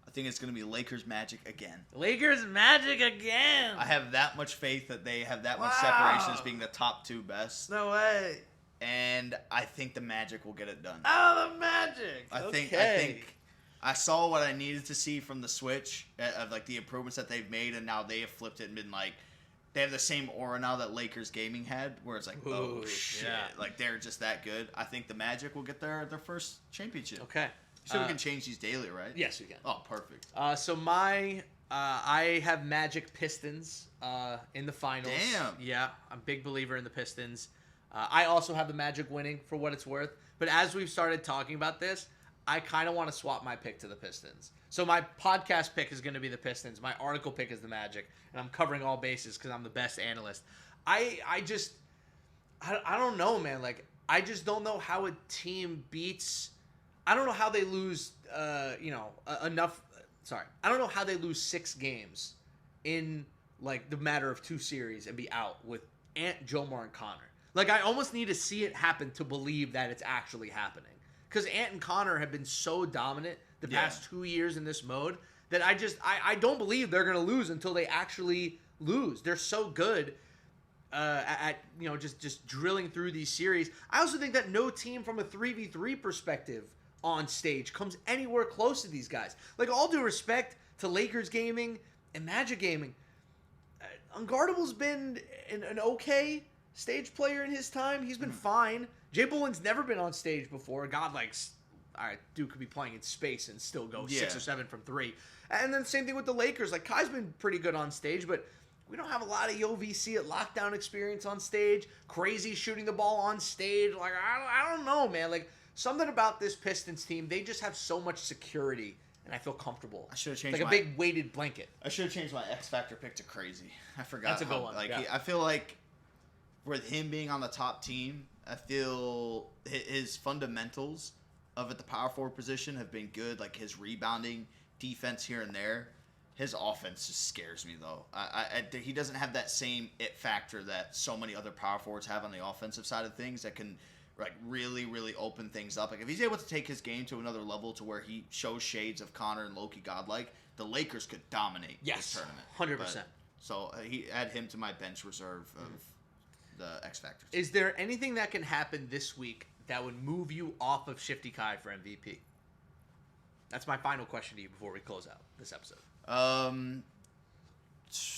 I think it's going to be Lakers Magic again. Lakers Magic again. I have that much faith that they have that much separation as being the top 2 best. No way. And I think the Magic will get it done. Oh, the Magic. I think I saw what I needed to see from the Switch of like the improvements that they've made, and now they have flipped it and been like, they have the same aura now that Lakers Gaming had, where it's like, oh shit, like they're just that good. I think the Magic will get their first championship. Okay. So we can change these daily, right? Yes, we can. Oh, perfect. So I have Magic Pistons in the finals. Damn. Yeah, I'm a big believer in the Pistons. I also have the Magic winning for what it's worth. But as we've started talking about this, I kind of want to swap my pick to the Pistons. So my podcast pick is going to be the Pistons. My article pick is the Magic. And I'm covering all bases because I'm the best analyst. I don't know, man. Like, I just don't know how a team beats... I don't know how they lose, enough... Sorry. I don't know how they lose 6 games in, like, the matter of 2 series and be out with Ant, Jomar, and Connor. Like, I almost need to see it happen to believe that it's actually happening. Because Ant and Connor have been so dominant the past 2 years in this mode that I don't believe they're going to lose until they actually lose. They're so good at just drilling through these series. I also think that no team from a 3v3 perspective on stage comes anywhere close to these guys. Like, all due respect to Lakers Gaming and Magic Gaming, Unguardable's been an okay stage player in his time. He's been fine. Jay Bullen's never been on stage before. God, like, all right, dude could be playing in space and still go 6 or 7 from 3. And then same thing with the Lakers. Like, Kai's been pretty good on stage, but we don't have a lot of VC at lockdown experience on stage. Crazy shooting the ball on stage. Like, I don't know, man. Like, something about this Pistons team, they just have so much security, and I feel comfortable. I should have changed like a big weighted blanket. I should have changed my X Factor pick to Crazy. I forgot. That's a good one. Like, yeah. I feel like with him being on the top team, I feel his fundamentals of at the power forward position have been good. Like, his rebounding, defense here and there. His offense just scares me, though. He doesn't have that same it factor that so many other power forwards have on the offensive side of things that can, like, really, really open things up. Like, if he's able to take his game to another level to where he shows shades of Connor and Loki godlike, the Lakers could dominate this tournament. 100%. So he add him to my bench reserve of the X factors. Is there anything that can happen this week that would move you off of Shifty Kai for MVP? That's my final question to you before we close out this episode.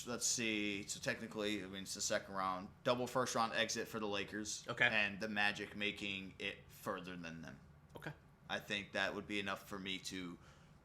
Let's see. So technically, I mean, it's the second round. Double first round exit for the Lakers. Okay. And the Magic making it further than them. Okay. I think that would be enough for me to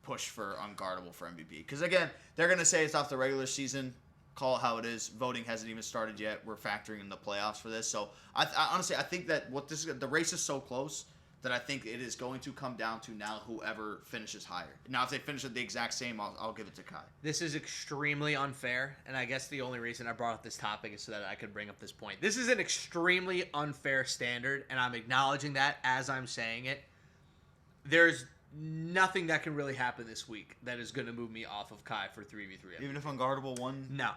push for Unguardable for MVP. Because, again, they're going to say it's off the regular season. Call it how it is. Voting hasn't even started yet. We're factoring in the playoffs for this. So, I honestly, I think that the race is so close that I think it is going to come down to now whoever finishes higher. Now, if they finish at the exact same, I'll give it to Kai. This is extremely unfair, and I guess the only reason I brought up this topic is so that I could bring up this point. This is an extremely unfair standard, and I'm acknowledging that as I'm saying it. There's nothing that can really happen this week that is going to move me off of Kai for 3v3. Even if Unguardable won? No.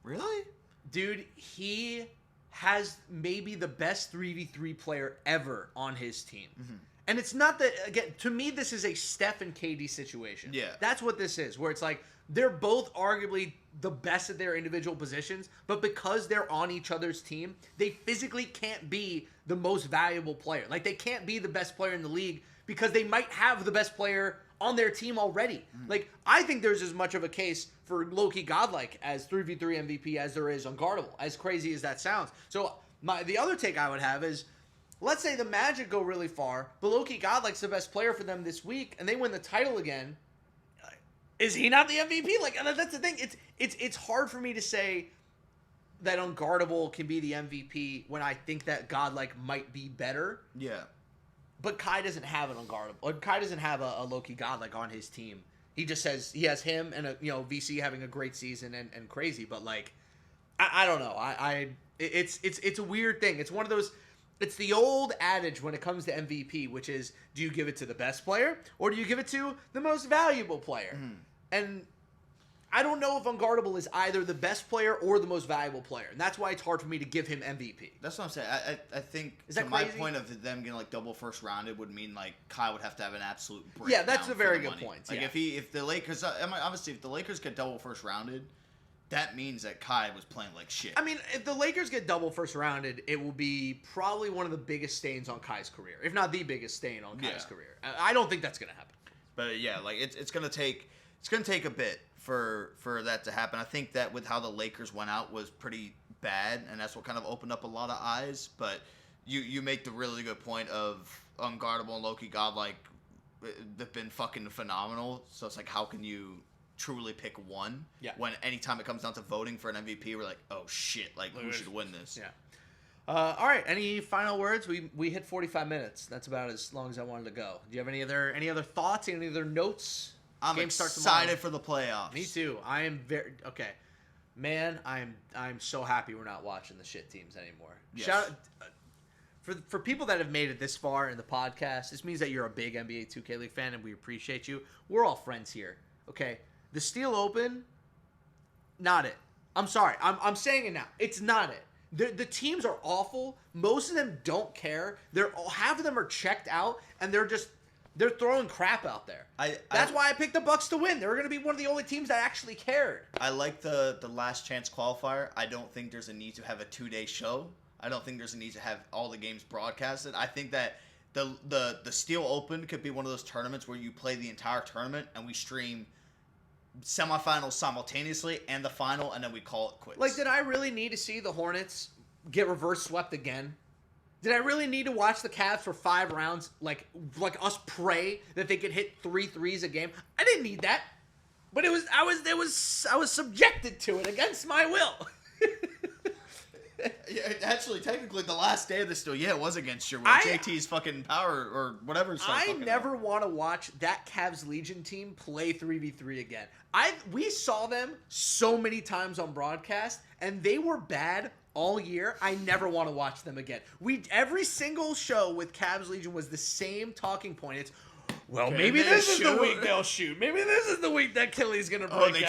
Really? Dude, he has maybe the best 3v3 player ever on his team. Mm-hmm. And it's not that, again, to me, this is a Steph and KD situation. Yeah. That's what this is, where it's like, they're both arguably the best at their individual positions, but because they're on each other's team, they physically can't be the most valuable player. Like, they can't be the best player in the league because they might have the best player on their team already. Mm-hmm. Like, I think there's as much of a case for Loki godlike as 3v3 MVP as there is Unguardable, as crazy as that sounds. So the other take I would have is, let's say the Magic go really far, but Loki godlike's the best player for them this week, and they win the title again. Is he not the MVP? Like, that's the thing. It's hard for me to say that Unguardable can be the MVP when I think that godlike might be better. Yeah. But Kai doesn't have an Unguardable. Or Kai doesn't have a Loki godlike on his team. He just says he has him and VC having a great season and crazy. But like, I don't know. It's a weird thing. It's one of those. It's the old adage when it comes to MVP, which is, do you give it to the best player or do you give it to the most valuable player? Mm-hmm. And I don't know if Unguardable is either the best player or the most valuable player. And that's why it's hard for me to give him MVP. That's what I'm saying. I think is that my crazy? point of them getting like double first rounded would mean like Kai would have to have an absolute breakdown. Yeah, that's a very good point. Like if the Lakers, obviously if the Lakers get double first rounded, that means that Kai was playing like shit. I mean, if the Lakers get double first rounded, it will be probably one of the biggest stains on Kai's career, if not the biggest stain on Kai's career. I don't think that's gonna happen. But yeah, like it's gonna take a bit for that to happen. I think that with how the Lakers went out was pretty bad, and that's what kind of opened up a lot of eyes. But you make the really good point of Unguardable and Loki godlike. They've been fucking phenomenal. So it's like, how can you truly pick one? Yeah. When anytime it comes down to voting for an MVP, we're like, oh shit, like who should win this? Yeah. All right. Any final words? We hit 45 minutes. That's about as long as I wanted to go. Do you have any other thoughts? Any other notes? I'm excited for the playoffs. Me too. I am very okay. Man, I'm so happy we're not watching the shit teams anymore. Yes. Shout for people that have made it this far in the podcast. This means that you're a big NBA 2K League fan, and we appreciate you. We're all friends here. Okay. The Steel Open, not it. I'm sorry. I'm saying it now. It's not it. The teams are awful. Most of them don't care. Half of them are checked out, and they're just They're throwing crap out there. That's why I picked the Bucks to win. They were going to be one of the only teams that actually cared. I like the last chance qualifier. I don't think there's a need to have a 2-day show. I don't think there's a need to have all the games broadcasted. I think that the Steel Open could be one of those tournaments where you play the entire tournament and we stream semifinals simultaneously and the final, and then we call it quits. Like, did I really need to see the Hornets get reverse swept again? Did I really need to watch the Cavs for 5 rounds, like us pray that they could hit 3 threes a game? I didn't need that, but I was subjected to it against my will. Yeah, actually, technically, the last day of this it was against your will. JT's fucking power or whatever. I never want to watch that Cavs Legion team play 3v3 again. We saw them so many times on broadcast, and they were bad all year. I never want to watch them again. Every single show with Cavs Legion was the same talking point. It's, well, maybe this is the week they'll shoot. Maybe this is the week that Kelly's gonna break out. They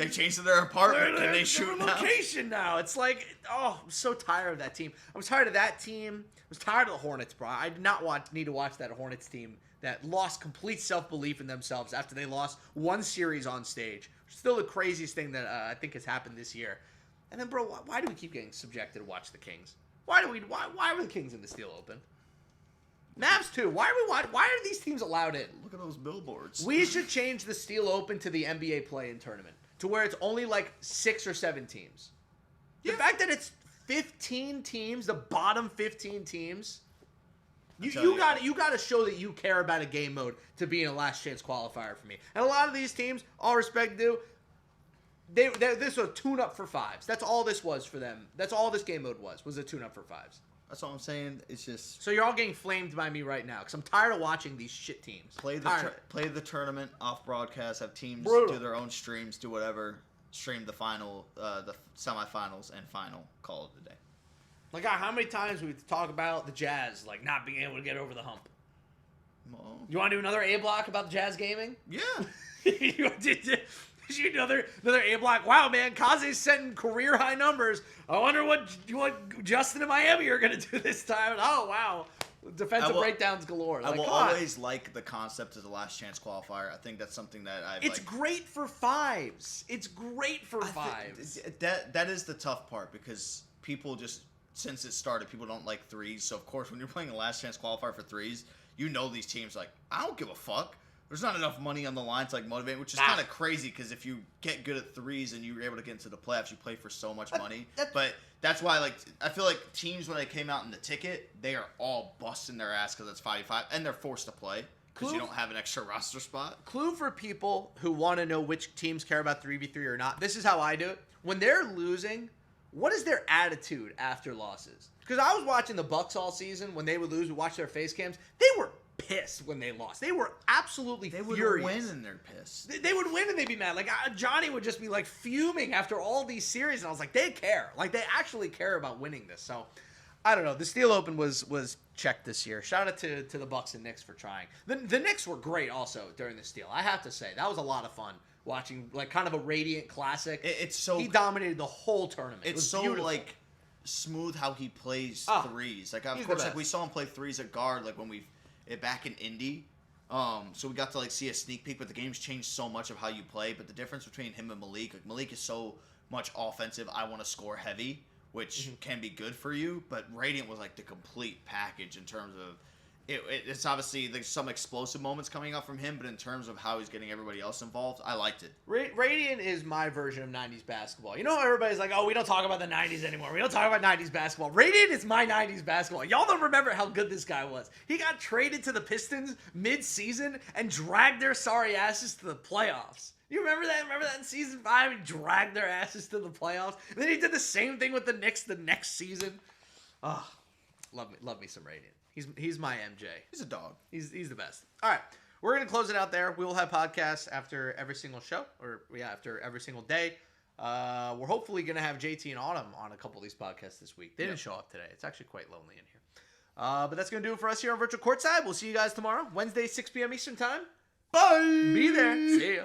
changed to their apartment. Can they shoot now? Location now. It's like, I'm so tired of that team. I was tired of that team. I was tired of the Hornets, bro. I did not need to watch that Hornets team that lost complete self-belief in themselves after they lost one series on stage. Still the craziest thing that I think has happened this year. And then, bro, why do we keep getting subjected to watch the Kings? Why are the Kings in the Steel Open? Mavs too. Why are these teams allowed in? Look at those billboards. We should change the Steel Open to the NBA play-in tournament to where it's only like 6 or 7 teams. The fact that it's 15 teams, the bottom 15 teams, you got to show that you care about a game mode to be in a last chance qualifier for me. And a lot of these teams, all respect due, this was a tune-up for 5s. That's all this was for them. That's all this game mode was a tune-up for 5s. That's all I'm saying. It's just... So you're all getting flamed by me right now because I'm tired of watching these shit teams. Play the tournament off broadcast. Have teams do their own streams. Do whatever. Stream the final, the semifinals and final. Call it a day. Like, how many times we talk about the Jazz like not being able to get over the hump? Well, you want to do another A block about the Jazz gaming? Yeah. You another A block. Wow, man, Kaze's setting career high numbers. I wonder what Justin and Miami are gonna do this time. Oh wow, defensive breakdowns galore. I will always like the concept of the last chance qualifier. I think that's something that It's great for 5s. It's great for 5s. That is the tough part because people just since it started, people don't like 3s. So of course, when you're playing a last chance qualifier for 3s, these teams like I don't give a fuck. There's not enough money on the line to motivate, which is kind of crazy because if you get good at 3s and you're able to get into the playoffs, you play for so much money. But that's why I feel like teams when they came out in the ticket, they are all busting their ass because it's 5v5 and they're forced to play because you don't have an extra roster spot. Clue for people who want to know which teams care about 3v3 or not. This is how I do it. When they're losing, what is their attitude after losses? Because I was watching the Bucks all season. When they would lose, we watched their face cams. They were pissed when they lost. They were absolutely furious. They would win and they're pissed. They would win and they'd be mad. Like Johnny would just be like fuming after all these series, and I was like, they care. Like they actually care about winning this. So I don't know. The Steel Open was checked this year. Shout out to the Bucks and Knicks for trying. The Knicks were great also during the Steel. I have to say that was a lot of fun watching, like kind of a Radiant classic. He dominated the whole tournament. It's so beautiful. Like smooth how he plays threes. Like of course, like we saw him play threes at guard. Like when back in Indy. So we got to see a sneak peek, but the game's changed so much of how you play. But the difference between him and Malik, Malik is so much offensive. I want to score heavy, which can be good for you. But Radiant was the complete package in terms of it's obviously there's some explosive moments coming up from him, but in terms of how he's getting everybody else involved, I liked it. Radiant is my version of 90s basketball. You know how everybody's like, oh, we don't talk about the 90s anymore. We don't talk about 90s basketball. Radiant is my 90s basketball. Y'all don't remember how good this guy was. He got traded to the Pistons mid-season and dragged their sorry asses to the playoffs. You remember that? Remember that in season 5? He dragged their asses to the playoffs. And then he did the same thing with the Knicks the next season. Oh, love me some Radiant. He's my MJ. He's a dog. He's the best. All right. We're going to close it out there. We will have podcasts after every single show, after every single day. We're hopefully going to have JT and Autumn on a couple of these podcasts this week. They didn't show up today. It's actually quite lonely in here. But that's going to do it for us here on Virtual Courtside. We'll see you guys tomorrow, Wednesday, 6 p.m. Eastern Time. Bye. Be there. See ya.